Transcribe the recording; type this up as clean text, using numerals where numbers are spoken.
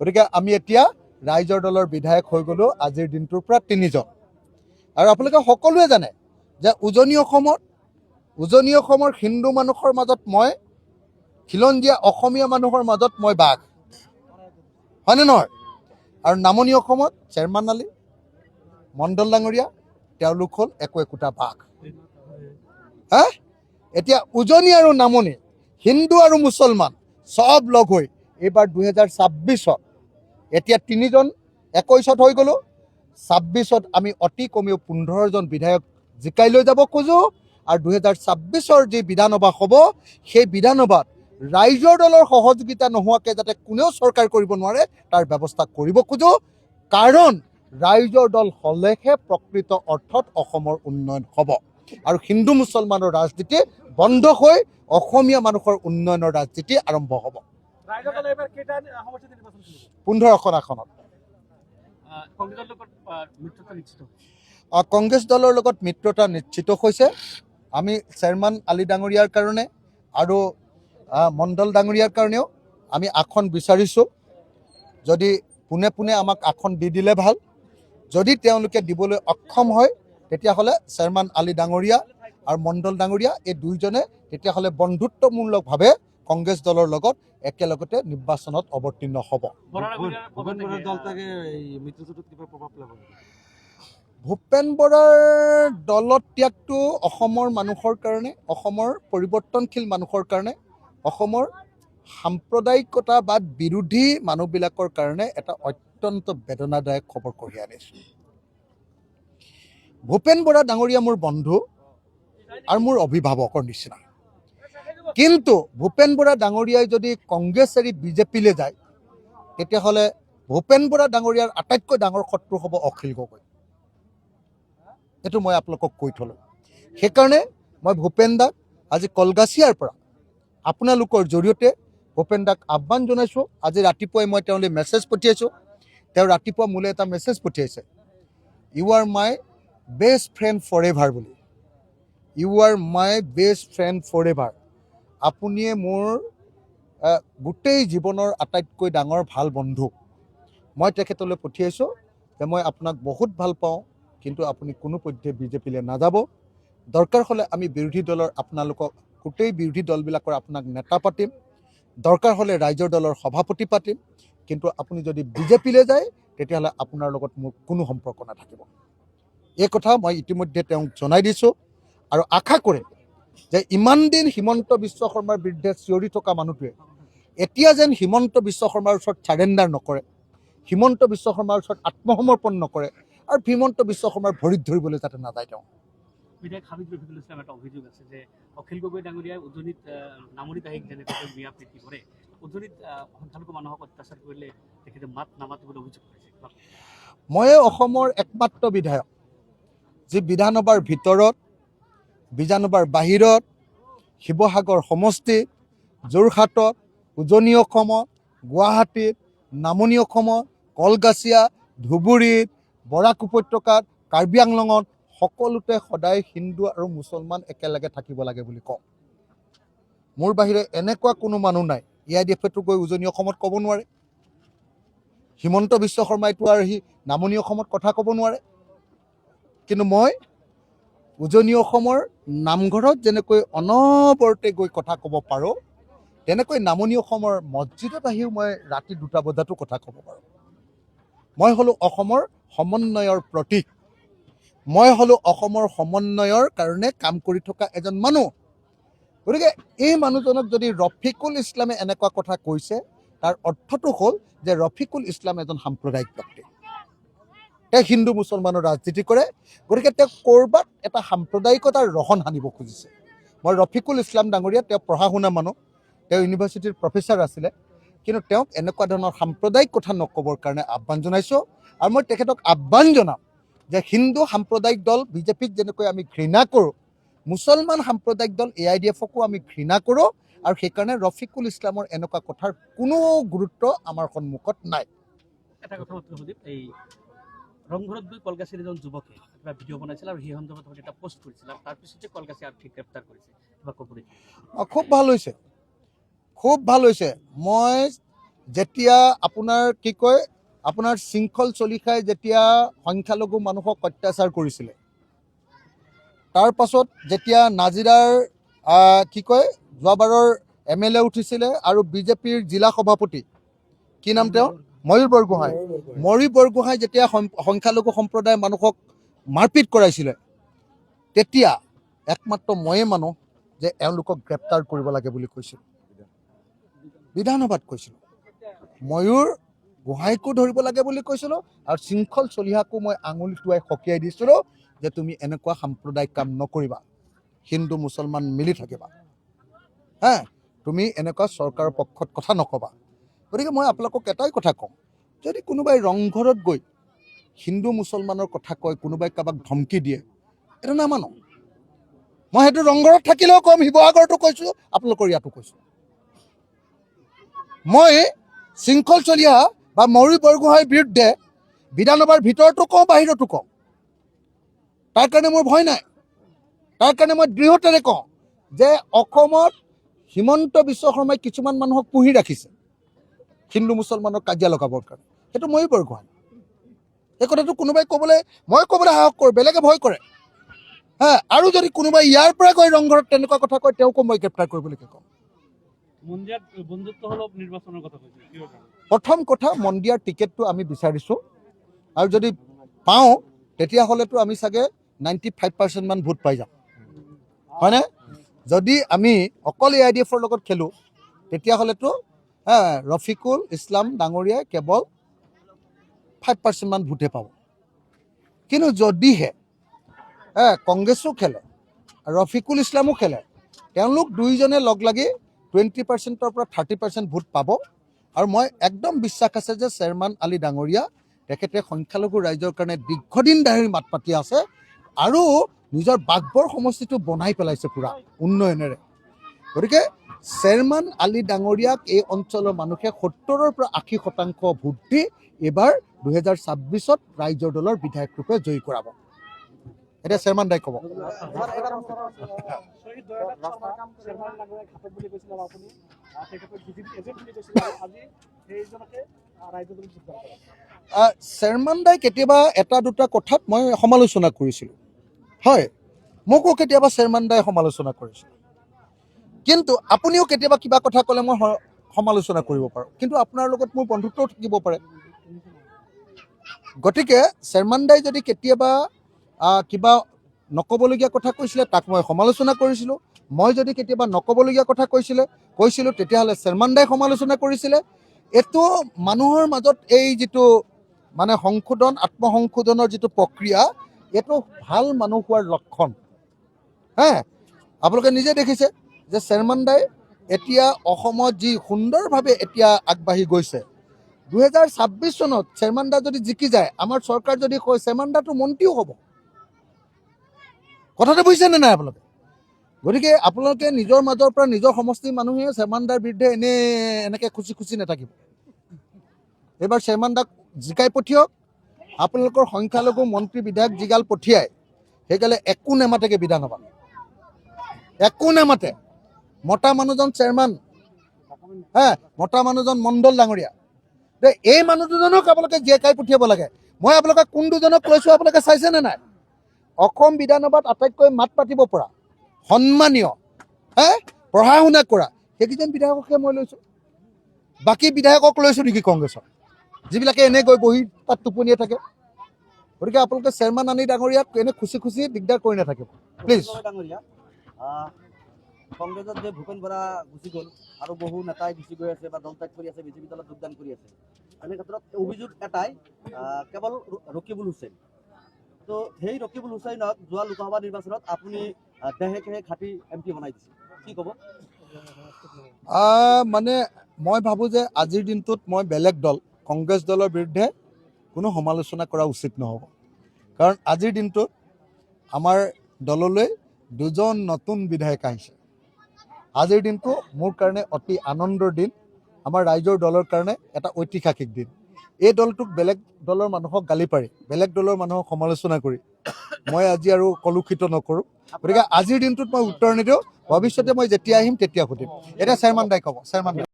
গতিকে আমি এতিয়া ৰাইজৰ দলৰ বিধায়ক হৈ গ'লো আজিৰ দিনটোৰ পৰা 3জন। আৰু আপোনালোকে সকলোৱে জানে যে উজনি অসমৰ হিন্দু মানুহৰ মাজত মই খিলঞ্জীয়া অসমীয়া মানুহৰ মাজত মই বাঘ, হয়নে নহয়? আৰু নামনি অসমত চেয়াৰমান আলী, মণ্ডল ডাঙৰীয়া, তেওঁলোক হ'ল একোটা বাঘ। হা, এতিয়া উজনি আৰু নামনি, হিন্দু আৰু মুছলমান চব লগ হৈ এইবাৰ 2026-ত এতিয়া 3জন 21-ত হৈ গ'লো। 26-ত আমি অতি কমেও 15জন বিধায়ক জিকাই লৈ যাব খোজোঁ। আৰু 2026-ৰ যি বিধানসভা হ'ব, সেই বিধানসভাত ৰাইজৰ দলৰ সহযোগিতা নোহোৱাকৈ যাতে কোনেও চৰকাৰ কৰিব নোৱাৰে তাৰ ব্যৱস্থা কৰিব খোজোঁ। কাৰণ ৰাইজৰ দল হ'লেহে প্ৰকৃত অৰ্থত অসমৰ উন্নয়ন হ'ব। আৰু হিন্দু মুছলমানৰ ৰাজনীতি বন্ধ হৈ অসমীয়া মানুহৰ উন্নয়নৰ ৰাজনীতি আৰম্ভ হ'ব। 15খন আসনত কংগ্ৰেছ দলৰ লগত মিত্ৰতা নিশ্চিত হৈছে। আমি চেয়াৰমান আলী ডাঙৰীয়াৰ কাৰণে আৰু মণ্ডল ডাঙৰীয়াৰ কাৰণেও আমি আসন বিচাৰিছোঁ। যদি পোনে আমাক আসন দি দিলে ভাল, যদি তেওঁলোকে দিবলৈ অক্ষম হয় তেতিয়াহ'লে চেয়াৰমান আলী ডাঙৰীয়া আৰু মণ্ডল ডাঙৰীয়া এই দুইজনে তেতিয়াহ'লে বন্ধুত্বমূলকভাৱে কংগ্ৰেছ দলৰ লগত একেলগতে নিৰ্বাচনত অৱতীৰ্ণ হ'ব। ভূপেন বৰাৰ দলত ত্যাগটো অসমৰ মানুহৰ কাৰণে, অসমৰ পৰিৱৰ্তনশীল মানুহৰ কাৰণে, অসমৰ সাম্প্ৰদায়িকতাবাদ বিৰোধী মানুহবিলাকৰ কাৰণে এটা অত্যন্ত বেদনাদায়ক খবৰ কঢ়িয়াই আনিছোঁ। ভূপেন বৰা ডাঙৰীয়া মোৰ বন্ধু আৰু মোৰ অভিভাৱকৰ নিচিনা। কিন্তু ভূপেন বৰা ডাঙৰীয়াই যদি কংগ্ৰেছ এৰি বিজেপিলৈ যায় তেতিয়াহ'লে ভূপেন বৰা ডাঙৰীয়াৰ আটাইতকৈ ডাঙৰ শত্ৰু হ'ব অখিল গগৈ। এইটো মই আপোনালোকক কৈ থলোঁ। সেইকাৰণে মই ভূপেন দাক আজি কলগাছিয়াৰ পৰা আপোনালোকৰ জৰিয়তে ভূপেন দাক আহ্বান জনাইছোঁ। আজি ৰাতিপুৱাই মই তেওঁলৈ মেছেজ পঠিয়াইছোঁ। তেওঁ ৰাতিপুৱা মোলৈ এটা মেছেজ পঠিয়াইছে, you are my best friend forever বুলি। You are my best friend forever. আপুনিয়ে মোৰ গোটেই জীৱনৰ আটাইতকৈ ডাঙৰ ভাল বন্ধু। মই তেখেতলৈ পঠিয়াইছোঁ যে মই আপোনাক বহুত ভাল পাওঁ, কিন্তু আপুনি কোনোপধ্যে বিজেপিলৈ নাযাব। দৰকাৰ হ'লে আমি বিৰোধী দলৰ আপোনালোকক গোটেই বিৰোধী দলবিলাকৰ আপোনাক নেতা পাতিম, দৰকাৰ হ'লে ৰাইজৰ দলৰ সভাপতি পাতিম, কিন্তু আপুনি যদি বিজেপিলৈ যায় তেতিয়াহ'লে আপোনাৰ লগত মোৰ কোনো সম্পৰ্ক নাথাকিব। এই কথা মই ইতিমধ্যে তেওঁক জনাই দিছোঁ। আৰু আশা কৰে যে ইমান দিন হিমন্ত বিশ্ব শৰ্মাৰ বিৰুদ্ধে চিঞৰি থকা মানুহটোৱে এতিয়া যেন হিমন্ত বিশ্ব শৰ্মাৰ ওচৰত চাৰেণ্ডাৰ নকৰে, হিমন্ত বিশ্ব শৰ্মাৰ ওচৰত আত্মসমৰ্পণ নকৰে, আৰু হিমন্ত বিশ্ব শৰ্মাৰ ভৰিত ধৰিবলৈ যাতে নাযায়। তেওঁ বিধায়ক হাবিব ৰফিকুল ইছলাম এটা অভিযোগ আছে যে অখিল গগৈ ডাঙৰীয়াই উজনিত নামনিত আহি যেনেকৈ বিয়া প্ৰীতি কৰে, উজনিত সংখ্যালঘু মানুহক অত্যাচাৰ কৰিলে তেখেতে মাত নামাতিবলৈ অভিযোগ কৰিছে। ময়ে অসমৰ একমাত্ৰ বিধায়ক যি বিধানসভাৰ ভিতৰত, বিধানসভাৰ বাহিৰত, শিৱসাগৰ সমষ্টিত, যোৰহাটত, উজনি অসমত, গুৱাহাটীত, নামনি অসমত, কলগাছিয়া, ধুবুৰীত, বৰাক উপত্যকাত, কাৰ্বি আংলঙত সকলোতে সদায় হিন্দু আৰু মুছলমান একেলগে থাকিব লাগে বুলি কওঁ। মোৰ বাহিৰে এনেকুৱা কোনো মানুহ নাই। EIDF-টো গৈ উজনি অসমত ক'ব নোৱাৰে, হিমন্ত বিশ্ব শৰ্মাইতো আৰু সি নামনি অসমত কথা ক'ব নোৱাৰে। কিন্তু মই উজনি অসমৰ নামঘৰত যেনেকৈ অনবৰতে গৈ কথা ক'ব পাৰোঁ, তেনেকৈ নামনি অসমৰ মছজিদত আহিও মই ৰাতি 2টা বজাতো কথা ক'ব পাৰোঁ। মই হ'লোঁ অসমৰ সমন্বয়ৰ প্ৰতীক। মই হ'লোঁ অসমৰ সমন্বয়ৰ কাৰণে কাম কৰি থকা এজন মানুহ। গতিকে এই মানুহজনক যদি ৰফিকুল ইছলামে এনেকুৱা কথা কৈছে, তাৰ অৰ্থটো হ'ল যে ৰফিকুল ইছলাম এজন সাম্প্ৰদায়িক ব্যক্তি। তেওঁ হিন্দু মুছলমানৰ ৰাজনীতি কৰে। গতিকে তেওঁ ক'ৰবাত এটা সাম্প্ৰদায়িকতাৰ ৰহণ সানিব খুজিছে। মই ৰফিকুল ইছলাম ডাঙৰীয়া, তেওঁ পঢ়া শুনা মানুহ, তেওঁ ইউনিভাৰ্চিটিৰ প্ৰফেচাৰ আছিলে, কিন্তু তেওঁক এনেকুৱা ধৰণৰ সাম্প্ৰদায়িক কথা নক'বৰ কাৰণে আহ্বান জনাইছোঁ। আৰু মই তেখেতক আহ্বান জনাম যে হিন্দু সাম্প্ৰদায়িক দল বিজেপিক যেনেকৈ আমি ঘৃণা কৰোঁ, মুছলমান সাম্প্ৰদায়িক দল EIDF-কো আমি ঘৃণা কৰোঁ। আৰু সেইকাৰণে ৰফিকুল ইছলামৰ এনেকুৱা কথাৰ কোনো গুৰুত্ব আমাৰ সন্মুখত নাই। এটা কথা সুধিম, এই ৰংঘৰত গৈ কলগাছিৰ এজন যুৱকে এটা ভিডিঅ' বনাইছিল আৰু সেই সন্দৰ্ভত এটা পোষ্ট কৰিছিল, আৰু তাৰপিছতে কলগাছি আৰক্ষীক গ্ৰেপ্তাৰ কৰিছে। কিবা ক'ব নেকি? খুব ভাল হৈছে, খুব ভাল হৈছে। মই যেতিয়া আপোনাৰ কি কয় আপোনাৰ শৃংখল চলিখাই যেতিয়া সংখ্যালঘু মানুহক অত্যাচাৰ কৰিছিলে, তাৰ পাছত যেতিয়া নাজিৰাৰ কি কয় যোৱাবাৰৰ MLA উঠিছিলে আৰু বিজেপিৰ জিলা সভাপতি কি নাম তেওঁ ময়ূৰ বৰগোহাঁই যেতিয়া সংখ্যালঘু সম্প্ৰদায়ৰ মানুহক মাৰপিট কৰাইছিলে, তেতিয়া একমাত্ৰ ময়ে মানুহ যে এওঁলোকক গ্ৰেপ্তাৰ কৰিব লাগে বুলি কৈছিল, বিধানসভাত কৈছিলোঁ। ময়ূৰ গোহাঁইকো ধৰিব লাগে বুলি কৈছিলোঁ আৰু শৃংখল চলিহাকো মই আঙুলি টুৱাই সকীয়াই দিছিলোঁ যে তুমি এনেকুৱা সাম্প্ৰদায়িক কাম নকৰিবা, হিন্দু মুছলমান মিলি থাকিবা, তুমি এনেকুৱা চৰকাৰৰ পক্ষত কথা নকবা। গতিকে মই আপোনালোকক এটাই কথা কওঁ, যদি কোনোবাই ৰংঘৰত গৈ হিন্দু মুছলমানৰ কথা কয়, কোনোবাই কাৰোবাক ধমকি দিয়ে, এইটো নামানো। মই সেইটো ৰংঘৰত থাকিলেও কম, শিৱসাগৰতো কৈছোঁ, আপোনালোকৰ ইয়াতো কৈছোঁ। মই শৃংখল চলিহা বা ময়ূৰ বৰগোহাঁইৰ বিৰুদ্ধে বিধানসভাৰ ভিতৰতো কওঁ, বাহিৰতো কওঁ। তাৰ কাৰণে মোৰ ভয় নাই। তাৰ কাৰণে মই দৃঢ়তাৰে কওঁ যে অসমত হিমন্ত বিশ্ব শৰ্মাই কিছুমান মানুহক পুহি ৰাখিছে হিন্দু মুছলমানৰ কাজিয়া লগাবৰ কাৰণে, সেইটো ময়ূৰ বৰগোহাঁই। এই কথাটো কোনোবাই মই ক'বলৈ সাহস কৰোঁ, বেলেগে ভয় কৰে। আৰু যদি কোনোবাই ইয়াৰ পৰা গৈ ৰংঘৰত তেনেকুৱা কথা কয়, তেওঁকো মই গ্ৰেপ্তাৰ কৰিবলৈকে কওঁ। প্ৰথম কথা, মন্দিয়াৰ টিকেটটো আমি বিচাৰিছোঁ আৰু যদি পাওঁ তেতিয়াহ'লেতো আমি চাগে 95% মান ভোট পাই যাম, হয়নে? যদি আমি অকল AIDFৰ লগত খেলোঁ তেতিয়াহ'লেতো ৰফিকুল ইছলাম ডাঙৰীয়াই কেৱল 5% মান ভোটে পাব। কিন্তু যদিহে কংগ্ৰেছো খেলে, ৰফিকুল ইছলামো খেলে, তেওঁলোক দুইজনে লগ লাগি 20%ৰ পৰা 30% ভোট পাব। আৰু মই একদম বিশ্বাস আছে যে চেয়াৰমান আলী ডাঙৰীয়া তেখেতে সংখ্যালঘু ৰাইজৰ কাৰণে দীৰ্ঘদিন ধৰি মাত মাতি আছে আৰু নিজৰ বাঘবৰ সমষ্টিটো বনাই পেলাইছে পুৰা উন্নয়নেৰে। গতিকে চেয়াৰমান আলী ডাঙৰীয়াক এই অঞ্চলৰ মানুহে 70ৰ পৰা 80% ভোট দি এইবাৰ 2026ত ৰাইজৰ দলৰ বিধায়ক ৰূপে জয়ী কৰাব। এতিয়া চেয়াৰমান দাই ক'ব। চেয়াৰমান দাই কেতিয়াবা এটা দুটা কথাত মই সমালোচনা কৰিছিলোঁ, হয়, মোকো কেতিয়াবা চেয়াৰমান দাই সমালোচনা কৰিছিল। কিন্তু আপুনিও কেতিয়াবা কিবা কথা ক'লে মই সমালোচনা কৰিব পাৰোঁ, কিন্তু আপোনাৰ লগত মোৰ বন্ধুত্বও থাকিব পাৰে। গতিকে চেয়াৰমান দাই যদি কেতিয়াবা কিবা নক'বলগীয়া কথা কৈছিলে তাক মই সমালোচনা কৰিছিলোঁ। মই যদি কেতিয়াবা নক'বলগীয়া কথা কৈছিলোঁ তেতিয়াহ'লে চেয়াৰমান দাই সমালোচনা কৰিছিলে। এইটো মানুহৰ মাজত এই যিটো মানে আত্মসংশোধনৰ যিটো প্ৰক্ৰিয়া, এইটো ভাল মানুহ হোৱাৰ লক্ষণ। আপোনালোকে নিজে দেখিছে যে চেয়াৰমান দাই এতিয়া অসমত যি সুন্দৰভাৱে এতিয়া আগবাঢ়ি গৈছে। 2026 চনত চেয়াৰমান দা যদি জিকি যায়, আমাৰ চৰকাৰ যদি কয়, চেয়াৰমান দাটো মন্ত্ৰীও হ'ব। কথাটো বুজিছেনে নাই আপোনালোকে? গতিকে আপোনালোকে নিজৰ মাজৰ পৰা নিজৰ সমষ্টিৰ মানুহে চেয়াৰমান দাৰ বিৰুদ্ধে এনেকৈ খুচি নাথাকিব। এইবাৰ চেয়াৰমান দাক জিকাই পঠিয়াওক। আপোনালোকৰ সংখ্যালঘু মন্ত্ৰী বিধায়ক যিগাল পঠিয়াই সেইগালে একো নেমাতেগে বিধানসভাত, একো নেমাতে। মতা মানুহজন চেয়াৰমান, মতা মানুহজন মণ্ডল ডাঙৰীয়া, এই মানুহ দুজনক আপোনালোকে জিকাই পঠিয়াব লাগে। মই আপোনালোকে কোন দুজনক কৈছোঁ আপোনালোকে চাইছেনে নাই? অসম বিধানসভাত আটাইতকৈ মাত পাতিব পৰা, সন্মানীয়, পঢ়া শুনা কৰা সেইকেইজন বিধায়ককে মই লৈছোঁ। বাকী বিধায়কক লৈছোঁ নেকি কংগ্ৰেছৰ, যিবিলাকে এনে গৈ বহি তাত টোপনিয়ে থাকে? গতিকে আপোনালোকে চেয়াৰমান আলী ডাঙৰীয়াক এনে খুচি দিগদাৰ কৰি নাথাকিব প্লিজ। কংগ্ৰেছত যে ভূপেন বৰা গুচি গ'ল আৰু বহু নেতাই গুচি গৈ আছে বা দল ত্যাগ কৰি আছে, বিজেপি দলত যোগদান কৰি আছে। এনে ক্ষেত্ৰত অভিযোগ এটাই, কেৱল ৰকিবুল হুছেইন। তো সেই ৰকিবুল হুছেইনক যোৱা লোকসভা নিৰ্বাচনত আপুনি দেহে কেহে খাটি MP বনাই দিছে, কি ক'ব? মানে মই ভাবোঁ যে আজিৰ দিনটোত মই বেলেগ দল কংগ্ৰেছ দলৰ বিৰুদ্ধে কোনো সমালোচনা কৰা উচিত নহ'ব। কাৰণ আজিৰ দিনটোত আমাৰ দললৈ 2জন নতুন বিধায়ক আহিছে। আজিৰ দিনটো মোৰ কাৰণে অতি আনন্দৰ দিন, আমাৰ ৰাইজৰ দলৰ কাৰণে এটা ঐতিহাসিক দিন। এই দলটোক বেলেগ দলৰ মানুহক গালি পাৰি, বেলেগ দলৰ মানুহক সমালোচনা কৰি মই আজি আৰু কলুষিত নকৰোঁ। গতিকে আজিৰ দিনটোত মই উত্তৰ নিদিওঁ, ভৱিষ্যতে মই যেতিয়া আহিম তেতিয়া সুধিম। এতিয়া চেয়াৰমান দাই ক'ব। চেয়াৰমান দাই।